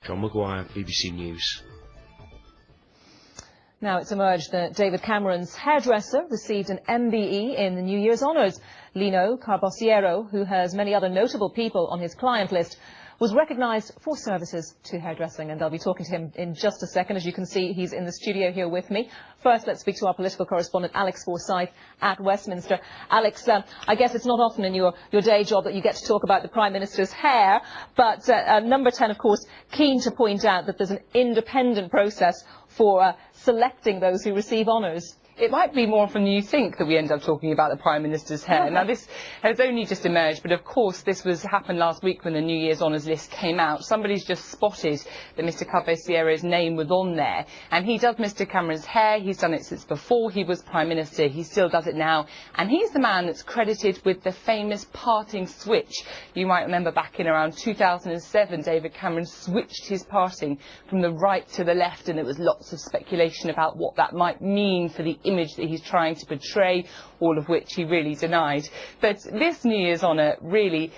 John Maguire, BBC News. Now it's emerged that David Cameron's hairdresser received an MBE in the New Year's honours. Lino, Carbosiero, who has many other notable people on his client list, was recognised for services to hairdressing, and they'll be talking to him in just a second. As you can see, he's in the studio here with me. First, let's speak to our political correspondent, Alex Forsyth at Westminster. Alex, I guess it's not often in your day job that you get to talk about the Prime Minister's hair, but Number 10, of course, keen to point out that there's an independent process for selecting those who receive honours. It might be more often than you think that we end up talking about the Prime Minister's hair. Now, this has only just emerged, but of course this happened last week when the New Year's Honours list came out. Somebody's just spotted that Mr Carbosiero's name was on there, and he does Mr Cameron's hair. He's done it since before he was Prime Minister. He still does it now, and he's the man that's credited with the famous parting switch. You might remember back in around 2007, David Cameron switched his parting from the right to the left, and there was lots of speculation about what that might mean for the image that he's trying to portray, all of which he really denied. But this New Year's honour really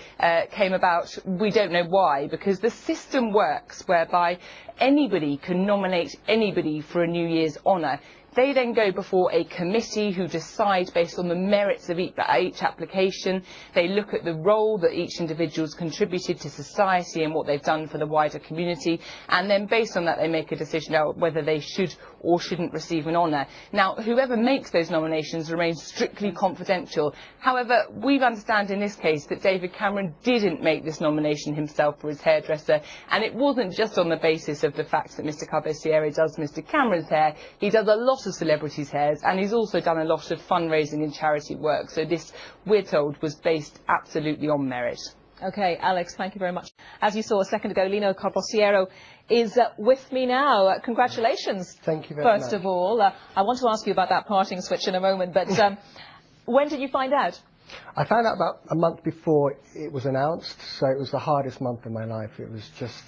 came about, we don't know why, because the system works whereby anybody can nominate anybody for a New Year's honour. They then go before a committee who decide based on the merits of each application. They look at the role that each individual's contributed to society and what they've done for the wider community, and then based on that they make a decision about whether they should or shouldn't receive an honour. Now, whoever makes those nominations remains strictly confidential. However, we understand in this case that David Cameron didn't make this nomination himself for his hairdresser, and it wasn't just on the basis of the fact that Mr Carbosiero does Mr Cameron's hair. He does a lot of celebrities' hairs, and he's also done a lot of fundraising and charity work. So this, we're told, was based absolutely on merit. OK, Alex, thank you very much. As you saw a second ago, Lino Carbosiero is with me now. Congratulations. Thank you very much. First of all, I want to ask you about that parting switch in a moment, but when did you find out? I found out about a month before it was announced, so it was the hardest month of my life. It was just,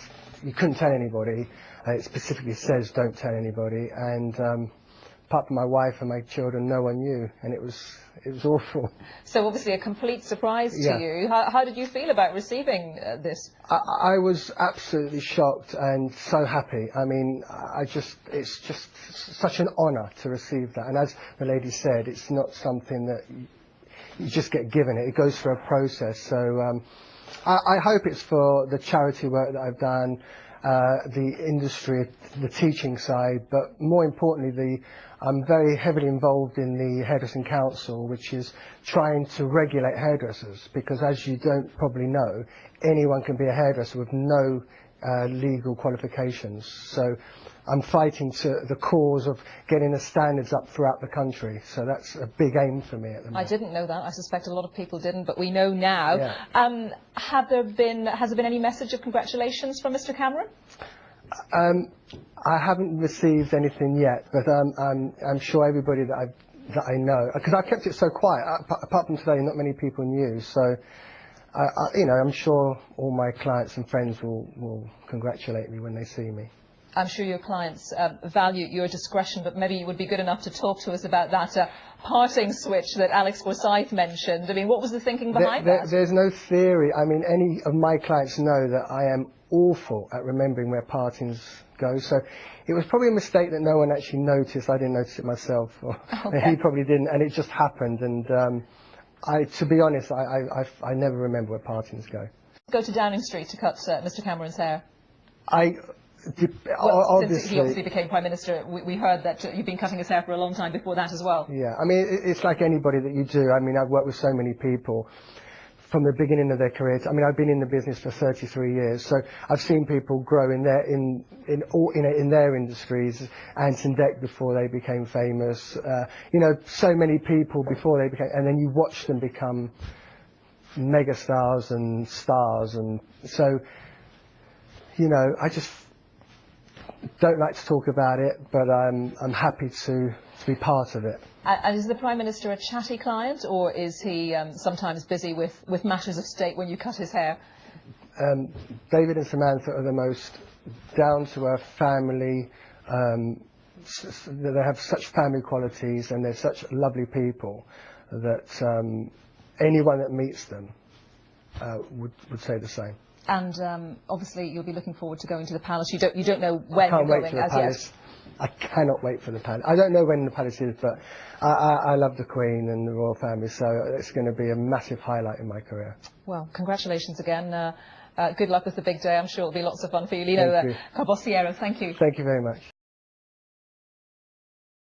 you couldn't tell anybody. It specifically says don't tell anybody, and apart from my wife and my children, no one knew, and it was awful. So obviously a complete surprise to you. How did you feel about receiving this? I was absolutely shocked and so happy. I mean, it's just such an honour to receive that. And as the lady said, it's not something that you just get given. It goes through a process. So I hope it's for the charity work that I've done, the industry, the teaching side, but more importantly, I'm very heavily involved in the Hairdressing Council, which is trying to regulate hairdressers, because as you don't probably know, anyone can be a hairdresser with no legal qualifications. So I'm fighting to the cause of getting the standards up throughout the country. So that's a big aim for me at the moment. I didn't know that. I suspect a lot of people didn't, but we know now. Yeah. Has there been any message of congratulations from Mr Cameron? I haven't received anything yet, but I'm sure everybody that I know, because I kept it so quiet. Apart from today, not many people knew. So, I'm sure all my clients and friends will congratulate me when they see me. I'm sure your clients value your discretion, but maybe you would be good enough to talk to us about that parting switch that Alex Forsyth mentioned. I mean, what was the thinking behind that? There's no theory. I mean, any of my clients know that I am awful at remembering where partings go, so it was probably a mistake that no one actually noticed. I didn't notice it myself, or he probably didn't, and it just happened. And to be honest, I never remember where partings go. Go to Downing Street to cut Mr Cameron's hair. Since he obviously became Prime Minister, we heard that you've been cutting his hair for a long time before that as well. Yeah, I mean, it's like anybody that you do. I mean, I've worked with so many people from the beginning of their careers. I mean, I've been in the business for 33 years, so I've seen people grow in their industries. Anton Deck before they became famous. So many people before they became, and then you watch them become megastars and stars, and so I just don't like to talk about it, but I'm happy to be part of it. And is the Prime Minister a chatty client, or is he sometimes busy with matters of state when you cut his hair? David and Samantha are the most down-to-earth family. They have such family qualities, and they're such lovely people that anyone that meets them would say the same. And obviously you'll be looking forward to going to the palace. You don't know when you're going as yet. I cannot wait for the palace. I don't know when the palace is, but I love the Queen and the royal family, so it's going to be a massive highlight in my career. Well, congratulations again. Good luck with the big day. I'm sure it'll be lots of fun for you. Lino Carbosiero, thank you. Thank you very much.